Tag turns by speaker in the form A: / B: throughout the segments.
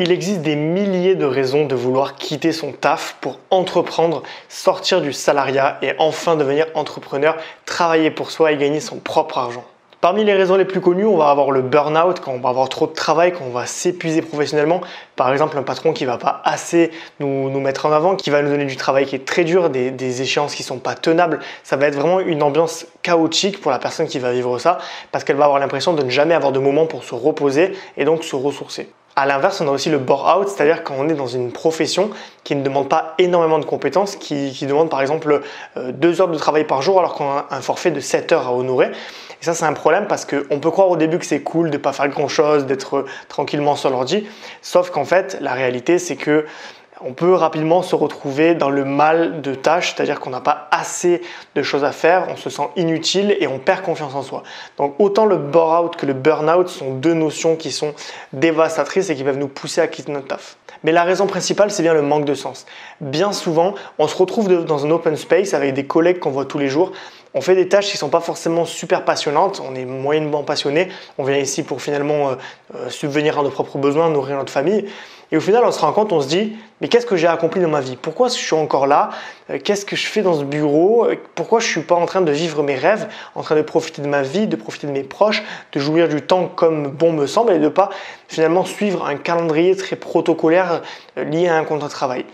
A: Il existe des milliers de raisons de vouloir quitter son taf pour entreprendre, sortir du salariat et enfin devenir entrepreneur, travailler pour soi et gagner son propre argent. Parmi les raisons les plus connues, on va avoir le burn-out, quand on va avoir trop de travail, quand on va s'épuiser professionnellement. Par exemple, un patron qui ne va pas assez nous mettre en avant, qui va nous donner du travail qui est très dur, des échéances qui ne sont pas tenables. Ça va être vraiment une ambiance chaotique pour la personne qui va vivre ça, parce qu'elle va avoir l'impression de ne jamais avoir de moment pour se reposer et donc se ressourcer. A l'inverse, on a aussi le bore-out, c'est-à-dire quand on est dans une profession qui ne demande pas énormément de compétences, qui demande par exemple 2 heures de travail par jour alors qu'on a un forfait de 7 heures à honorer. Et ça, c'est un problème parce qu'on peut croire au début que c'est cool de ne pas faire grand-chose, d'être tranquillement sur l'ordi. Sauf qu'en fait, la réalité, c'est que on peut rapidement se retrouver dans le mal de tâches, c'est-à-dire qu'on n'a pas assez de choses à faire, on se sent inutile et on perd confiance en soi. Donc autant le bore-out que le burn-out sont 2 notions qui sont dévastatrices et qui peuvent nous pousser à quitter notre taf. Mais la raison principale, c'est bien le manque de sens. Bien souvent, on se retrouve dans un open space avec des collègues qu'on voit tous les jours. On fait des tâches qui ne sont pas forcément super passionnantes, on est moyennement passionné, on vient ici pour finalement subvenir à nos propres besoins, nourrir notre famille. Et au final, on se rend compte, on se dit, mais qu'est-ce que j'ai accompli dans ma vie? Pourquoi je suis encore là? Qu'est-ce que je fais dans ce bureau? Pourquoi je ne suis pas en train de vivre mes rêves, en train de profiter de ma vie, de profiter de mes proches, de jouir du temps comme bon me semble et de ne pas finalement suivre un calendrier très protocolaire lié à un contrat de travail?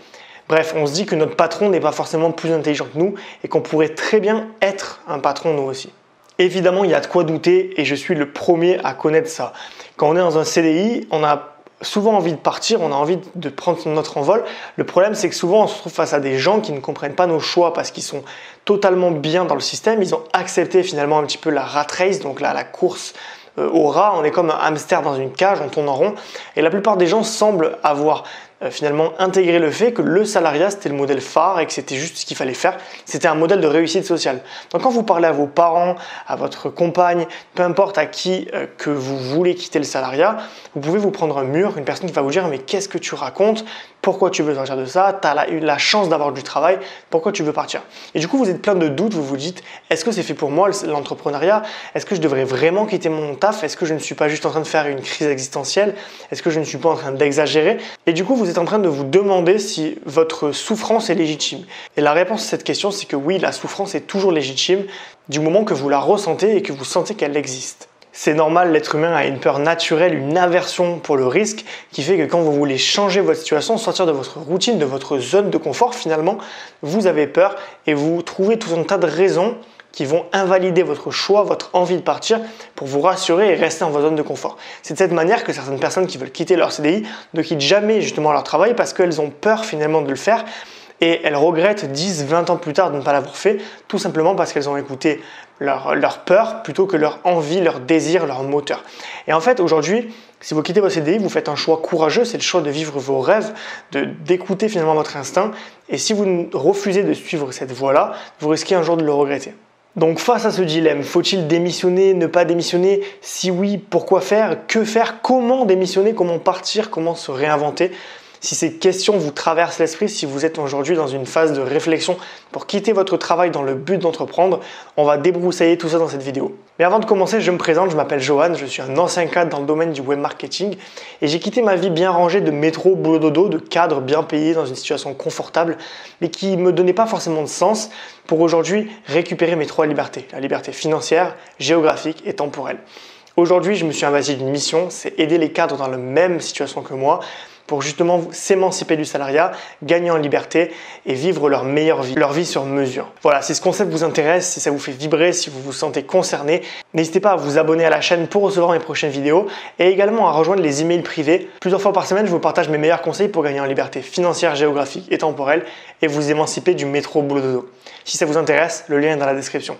A: Bref, on se dit que notre patron n'est pas forcément plus intelligent que nous et qu'on pourrait très bien être un patron nous aussi. Évidemment, il y a de quoi douter et je suis le premier à connaître ça. Quand on est dans un CDI, on a souvent envie de partir, on a envie de prendre notre envol. Le problème, c'est que souvent, on se trouve face à des gens qui ne comprennent pas nos choix parce qu'ils sont totalement bien dans le système. Ils ont accepté finalement un petit peu la rat race, donc là, la course au rat. On est comme un hamster dans une cage, on tourne en rond. Et la plupart des gens semblent avoir finalement intégrer le fait que le salariat c'était le modèle phare et que c'était juste ce qu'il fallait faire, c'était un modèle de réussite sociale. Donc quand vous parlez à vos parents, à votre compagne, peu importe à qui que vous voulez quitter le salariat, vous pouvez vous prendre un mur, une personne qui va vous dire mais qu'est-ce que tu racontes? Pourquoi tu veux sortir de ça? Tu as eu la chance d'avoir du travail, pourquoi tu veux partir? Et du coup vous êtes plein de doutes, vous vous dites est-ce que c'est fait pour moi l'entrepreneuriat? Est-ce que je devrais vraiment quitter mon taf? Est-ce que je ne suis pas juste en train de faire une crise existentielle? Est-ce que je ne suis pas en train d'exagérer? Et du coup vous êtes en train de vous demander si votre souffrance est légitime. Et la réponse à cette question, c'est que oui, la souffrance est toujours légitime du moment que vous la ressentez et que vous sentez qu'elle existe. C'est normal, l'être humain a une peur naturelle, une aversion pour le risque qui fait que quand vous voulez changer votre situation, sortir de votre routine, de votre zone de confort, finalement, vous avez peur et vous trouvez tout un tas de raisons qui vont invalider votre choix, votre envie de partir pour vous rassurer et rester dans votre zone de confort. C'est de cette manière que certaines personnes qui veulent quitter leur CDI ne quittent jamais justement leur travail parce qu'elles ont peur finalement de le faire et elles regrettent 10, 20 ans plus tard de ne pas l'avoir fait tout simplement parce qu'elles ont écouté leur peur plutôt que leur envie, leur désir, leur moteur. Et en fait aujourd'hui, si vous quittez votre CDI, vous faites un choix courageux, c'est le choix de vivre vos rêves, d'écouter finalement votre instinct et si vous refusez de suivre cette voie-là, vous risquez un jour de le regretter. Donc face à ce dilemme, faut-il démissionner, ne pas démissionner? Si oui, pourquoi faire? Que faire? Comment démissionner? Comment partir? Comment se réinventer? Si ces questions vous traversent l'esprit, si vous êtes aujourd'hui dans une phase de réflexion pour quitter votre travail dans le but d'entreprendre, on va débroussailler tout ça dans cette vidéo. Mais avant de commencer, je me présente, je m'appelle Johan, je suis un ancien cadre dans le domaine du web marketing et j'ai quitté ma vie bien rangée de métro, boulot dodo, de cadre bien payé dans une situation confortable mais qui ne me donnait pas forcément de sens pour aujourd'hui récupérer mes 3 libertés, la liberté financière, géographique et temporelle. Aujourd'hui, je me suis investi d'une mission, c'est aider les cadres dans la même situation que moi pour justement s'émanciper du salariat, gagner en liberté et vivre leur meilleure vie, leur vie sur mesure. Voilà, si ce concept vous intéresse, si ça vous fait vibrer, si vous vous sentez concerné, n'hésitez pas à vous abonner à la chaîne pour recevoir mes prochaines vidéos et également à rejoindre les emails privés. Plusieurs fois par semaine, je vous partage mes meilleurs conseils pour gagner en liberté financière, géographique et temporelle et vous émanciper du métro boulot dodo. Si ça vous intéresse, le lien est dans la description.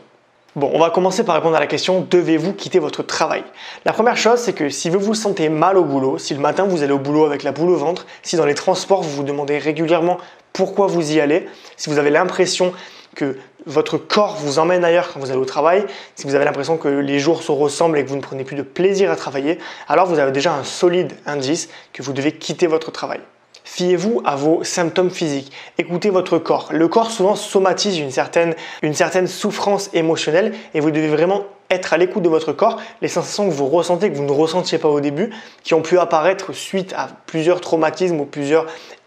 A: Bon, on va commencer par répondre à la question « Devez-vous quitter votre travail ?» La première chose, c'est que si vous vous sentez mal au boulot, si le matin vous allez au boulot avec la boule au ventre, si dans les transports vous vous demandez régulièrement pourquoi vous y allez, si vous avez l'impression que votre corps vous emmène ailleurs quand vous allez au travail, si vous avez l'impression que les jours se ressemblent et que vous ne prenez plus de plaisir à travailler, alors vous avez déjà un solide indice que vous devez quitter votre travail. Fiez-vous à vos symptômes physiques. Écoutez votre corps. Le corps souvent somatise une certaine souffrance émotionnelle et vous devez vraiment être à l'écoute de votre corps. Les sensations que vous ressentez, que vous ne ressentiez pas au début, qui ont pu apparaître suite à plusieurs traumatismes ou plusieurs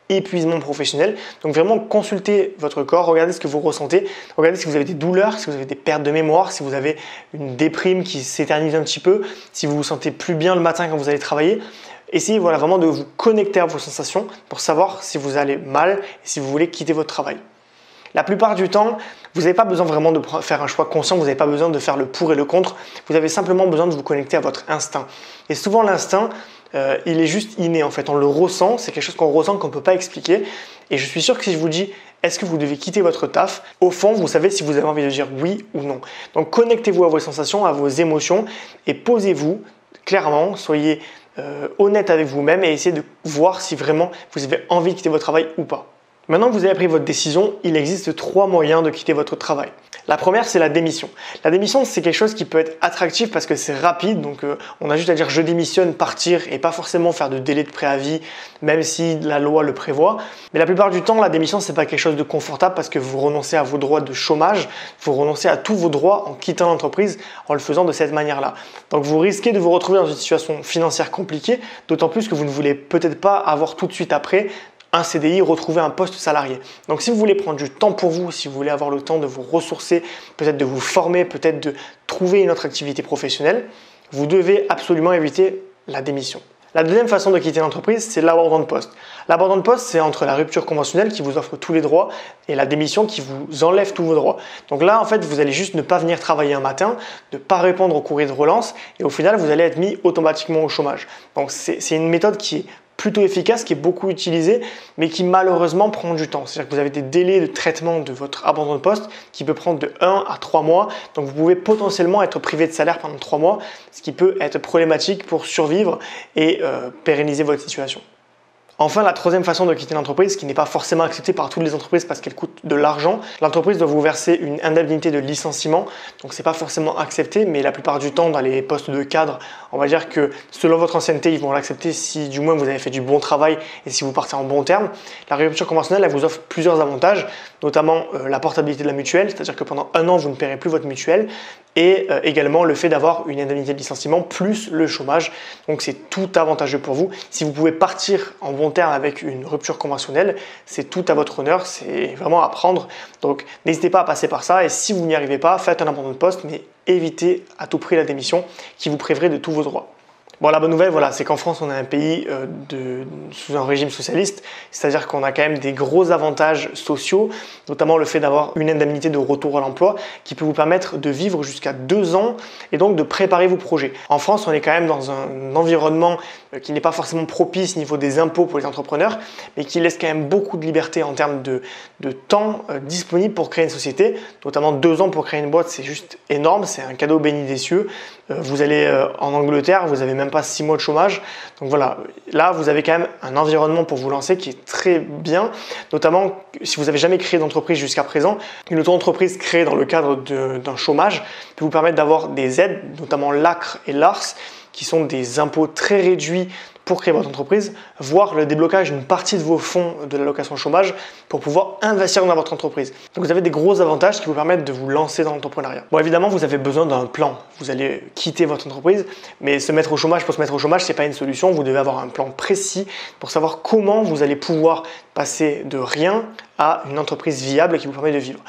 A: épuisements professionnels. Donc vraiment consultez votre corps, regardez ce que vous ressentez, regardez si vous avez des douleurs, si vous avez des pertes de mémoire, si vous avez une déprime qui s'éternise un petit peu, si vous vous sentez plus bien le matin quand vous allez travailler. Essayez vraiment de vous connecter à vos sensations pour savoir si vous allez mal et si vous voulez quitter votre travail. La plupart du temps, vous n'avez pas besoin vraiment de faire un choix conscient, vous n'avez pas besoin de faire le pour et le contre, vous avez simplement besoin de vous connecter à votre instinct. Et souvent l'instinct, il est juste inné en fait, on le ressent, c'est quelque chose qu'on ressent qu'on ne peut pas expliquer. Et je suis sûr que si je vous dis est-ce que vous devez quitter votre taf, au fond vous savez si vous avez envie de dire oui ou non. Donc connectez-vous à vos sensations, à vos émotions et posez-vous clairement, soyez honnête avec vous-même et essayez de voir si vraiment vous avez envie de quitter votre travail ou pas. Maintenant que vous avez pris votre décision, il existe 3 moyens de quitter votre travail. La première, c'est la démission. La démission, c'est quelque chose qui peut être attractif parce que c'est rapide, donc on a juste à dire je démissionne, partir et pas forcément faire de délai de préavis, même si la loi le prévoit. Mais la plupart du temps, la démission, c'est pas quelque chose de confortable parce que vous renoncez à vos droits de chômage, vous renoncez à tous vos droits en quittant l'entreprise en le faisant de cette manière-là. Donc vous risquez de vous retrouver dans une situation financière compliquée, d'autant plus que vous ne voulez peut-être pas avoir tout de suite après un CDI, retrouver un poste salarié. Donc si vous voulez prendre du temps pour vous, si vous voulez avoir le temps de vous ressourcer, peut-être de vous former, peut-être de trouver une autre activité professionnelle, vous devez absolument éviter la démission. La deuxième façon de quitter l'entreprise, c'est l'abandon de poste. L'abandon de poste, c'est entre la rupture conventionnelle qui vous offre tous les droits et la démission qui vous enlève tous vos droits. Donc là, en fait, vous allez juste ne pas venir travailler un matin, ne pas répondre au courrier de relance et au final, vous allez être mis automatiquement au chômage. Donc c'est une méthode qui est plutôt efficace, qui est beaucoup utilisé, mais qui malheureusement prend du temps. C'est-à-dire que vous avez des délais de traitement de votre abandon de poste qui peut prendre de 1 à 3 mois. Donc vous pouvez potentiellement être privé de salaire pendant 3 mois, ce qui peut être problématique pour survivre et pérenniser votre situation. Enfin, la troisième façon de quitter l'entreprise, qui n'est pas forcément acceptée par toutes les entreprises parce qu'elle coûte de l'argent, l'entreprise doit vous verser une indemnité de licenciement. Donc, c'est pas forcément accepté, mais la plupart du temps, dans les postes de cadre, on va dire que selon votre ancienneté, ils vont l'accepter si du moins vous avez fait du bon travail et si vous partez en bon terme. La rupture conventionnelle, elle vous offre plusieurs avantages, notamment la portabilité de la mutuelle, c'est-à-dire que pendant 1 an, vous ne paierez plus votre mutuelle, et également le fait d'avoir une indemnité de licenciement plus le chômage. Donc c'est tout avantageux pour vous. Si vous pouvez partir en bon terme avec une rupture conventionnelle, c'est tout à votre honneur, c'est vraiment à prendre. Donc n'hésitez pas à passer par ça et si vous n'y arrivez pas, faites un abandon de poste, mais évitez à tout prix la démission qui vous priverait de tous vos droits. Bon, la bonne nouvelle, voilà, c'est qu'en France, on est un pays sous un régime socialiste, c'est-à-dire qu'on a quand même des gros avantages sociaux, notamment le fait d'avoir une indemnité de retour à l'emploi qui peut vous permettre de vivre jusqu'à 2 ans et donc de préparer vos projets. En France, on est quand même dans un environnement qui n'est pas forcément propice au niveau des impôts pour les entrepreneurs, mais qui laisse quand même beaucoup de liberté en termes de temps disponible pour créer une société, notamment 2 ans pour créer une boîte, c'est juste énorme, c'est un cadeau béni des cieux. Vous allez en Angleterre, vous n'avez même pas 6 mois de chômage. Donc voilà, là vous avez quand même un environnement pour vous lancer qui est très bien, notamment si vous n'avez jamais créé d'entreprise jusqu'à présent. Une auto-entreprise créée dans le cadre d'un chômage peut vous permettre d'avoir des aides, notamment l'ACRE et l'ARS, qui sont des impôts très réduits pour créer votre entreprise, voire le déblocage d'une partie de vos fonds de l'allocation chômage pour pouvoir investir dans votre entreprise. Donc vous avez des gros avantages qui vous permettent de vous lancer dans l'entrepreneuriat. Bon, évidemment, vous avez besoin d'un plan. Vous allez quitter votre entreprise, mais se mettre au chômage pour se mettre au chômage, c'est pas une solution. Vous devez avoir un plan précis pour savoir comment vous allez pouvoir passer de rien à une entreprise viable qui vous permet de vivre.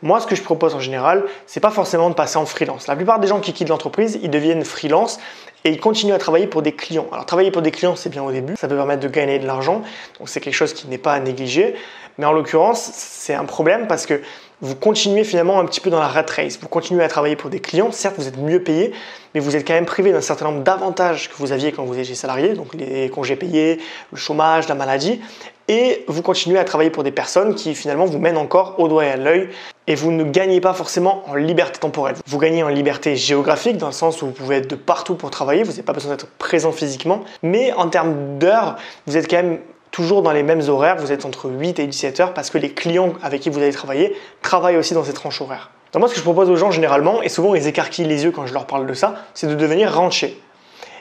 A: Moi, ce que je propose en général, c'est pas forcément de passer en freelance. La plupart des gens qui quittent l'entreprise, ils deviennent freelance et ils continuent à travailler pour des clients. Alors, travailler pour des clients, c'est bien au début, ça peut permettre de gagner de l'argent, donc c'est quelque chose qui n'est pas à négliger. Mais en l'occurrence, c'est un problème parce que vous continuez finalement un petit peu dans la rat race. Vous continuez à travailler pour des clients, certes vous êtes mieux payé, mais vous êtes quand même privé d'un certain nombre d'avantages que vous aviez quand vous étiez salarié, donc les congés payés, le chômage, la maladie, et vous continuez à travailler pour des personnes qui finalement vous mènent encore au doigt et à l'œil, et vous ne gagnez pas forcément en liberté temporelle. Vous gagnez en liberté géographique dans le sens où vous pouvez être de partout pour travailler, vous n'avez pas besoin d'être présent physiquement, mais en termes d'heures, vous êtes quand même toujours dans les mêmes horaires, vous êtes entre 8 et 17 heures parce que les clients avec qui vous allez travailler travaillent aussi dans ces tranches horaires. Donc moi, ce que je propose aux gens généralement, et souvent ils écarquillent les yeux quand je leur parle de ça, c'est de devenir rentier.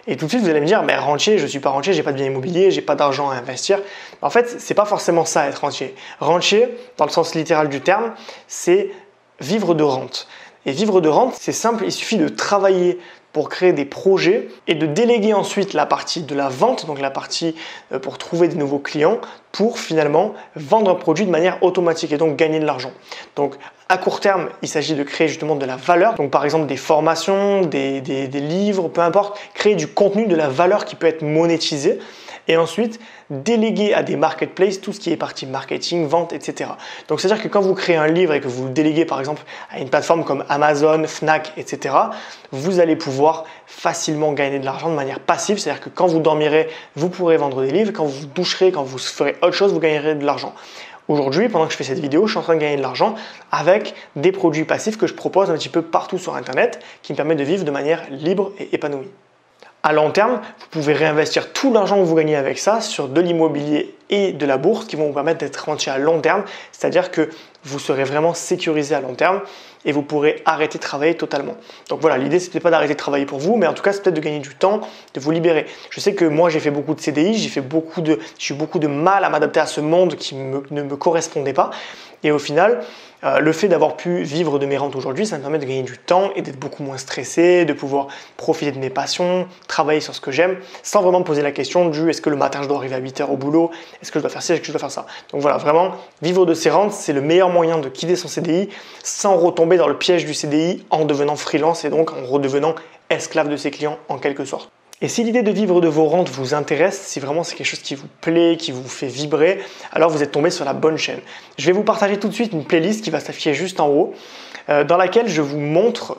A: Et tout de suite, vous allez me dire, mais rentier, je ne suis pas rentier, j'ai pas de bien immobilier, j'ai pas d'argent à investir. En fait, c'est pas forcément ça être rentier. Rentier, dans le sens littéral du terme, c'est vivre de rente. Et vivre de rente, c'est simple, il suffit de travailler pour créer des projets et de déléguer ensuite la partie de la vente, donc la partie pour trouver des nouveaux clients, pour finalement vendre un produit de manière automatique et donc gagner de l'argent. Donc à court terme, il s'agit de créer justement de la valeur, donc par exemple des formations, des livres, peu importe, créer du contenu, de la valeur qui peut être monétisée. Et ensuite, déléguer à des marketplaces tout ce qui est partie marketing, vente, etc. Donc, c'est-à-dire que quand vous créez un livre et que vous le déléguez par exemple à une plateforme comme Amazon, Fnac, etc., vous allez pouvoir facilement gagner de l'argent de manière passive. C'est-à-dire que quand vous dormirez, vous pourrez vendre des livres. Quand vous vous doucherez, quand vous ferez autre chose, vous gagnerez de l'argent. Aujourd'hui, pendant que je fais cette vidéo, je suis en train de gagner de l'argent avec des produits passifs que je propose un petit peu partout sur Internet qui me permettent de vivre de manière libre et épanouie. À long terme, vous pouvez réinvestir tout l'argent que vous gagnez avec ça sur de l'immobilier et de la bourse qui vont vous permettre d'être rentier à long terme, c'est-à-dire que vous serez vraiment sécurisé à long terme et vous pourrez arrêter de travailler totalement. Donc voilà, l'idée c'est peut-être pas d'arrêter de travailler pour vous, mais en tout cas c'est peut-être de gagner du temps, de vous libérer. Je sais que moi j'ai fait beaucoup de CDI, j'ai eu beaucoup de mal à m'adapter à ce monde qui ne me correspondait pas. Et au final, le fait d'avoir pu vivre de mes rentes aujourd'hui, ça me permet de gagner du temps et d'être beaucoup moins stressé, de pouvoir profiter de mes passions, travailler sur ce que j'aime, sans vraiment me poser la question du est-ce que le matin je dois arriver à 8 h au boulot, est-ce que je dois faire ci, est-ce que je dois faire ça. Donc voilà, vraiment, vivre de ses rentes, c'est le meilleur moyen de quitter son CDI sans retomber dans le piège du CDI en devenant freelance et donc en redevenant esclave de ses clients en quelque sorte. Et si l'idée de vivre de vos rentes vous intéresse, si vraiment c'est quelque chose qui vous plaît, qui vous fait vibrer, alors vous êtes tombé sur la bonne chaîne. Je vais vous partager tout de suite une playlist qui va s'afficher juste en haut, dans laquelle je vous montre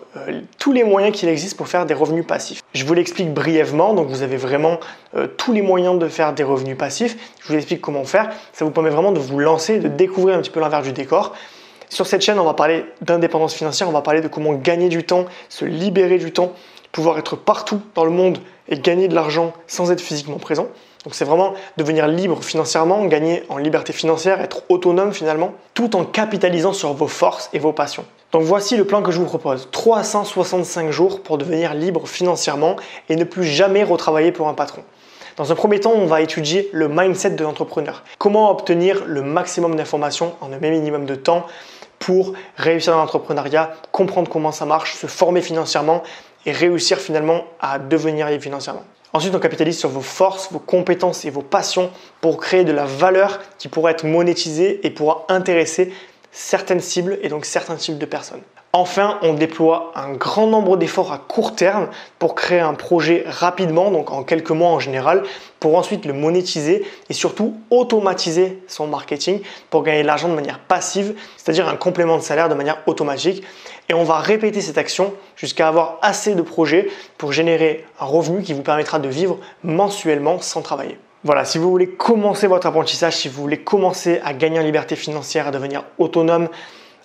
A: tous les moyens qu'il existe pour faire des revenus passifs. Je vous l'explique brièvement, donc vous avez vraiment tous les moyens de faire des revenus passifs. Je vous explique comment faire. Ça vous permet vraiment de vous lancer, de découvrir un petit peu l'envers du décor. Sur cette chaîne, on va parler d'indépendance financière, on va parler de comment gagner du temps, se libérer du temps, pouvoir être partout dans le monde et gagner de l'argent sans être physiquement présent. Donc c'est vraiment devenir libre financièrement, gagner en liberté financière, être autonome finalement, tout en capitalisant sur vos forces et vos passions. Donc voici le plan que je vous propose. 365 jours pour devenir libre financièrement et ne plus jamais retravailler pour un patron. Dans un premier temps, on va étudier le mindset de l'entrepreneur. Comment obtenir le maximum d'informations en un minimum de temps pour réussir dans l'entrepreneuriat, comprendre comment ça marche, se former financièrement et réussir finalement à devenir libre financièrement. Ensuite, on capitalise sur vos forces, vos compétences et vos passions pour créer de la valeur qui pourra être monétisée et pourra intéresser certaines cibles et donc certains types de personnes. Enfin, on déploie un grand nombre d'efforts à court terme pour créer un projet rapidement, donc en quelques mois en général, pour ensuite le monétiser et surtout automatiser son marketing pour gagner de l'argent de manière passive, c'est-à-dire un complément de salaire de manière automatique. Et on va répéter cette action jusqu'à avoir assez de projets pour générer un revenu qui vous permettra de vivre mensuellement sans travailler. Voilà, si vous voulez commencer votre apprentissage, si vous voulez commencer à gagner en liberté financière, à devenir autonome,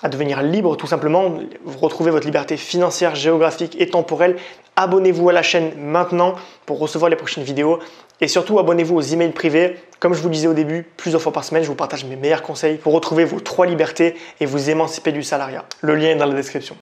A: à devenir libre tout simplement, vous retrouvez votre liberté financière, géographique et temporelle, abonnez-vous à la chaîne maintenant pour recevoir les prochaines vidéos et surtout abonnez-vous aux emails privés. Comme je vous le disais au début, plusieurs fois par semaine, je vous partage mes meilleurs conseils pour retrouver vos 3 libertés et vous émanciper du salariat. Le lien est dans la description.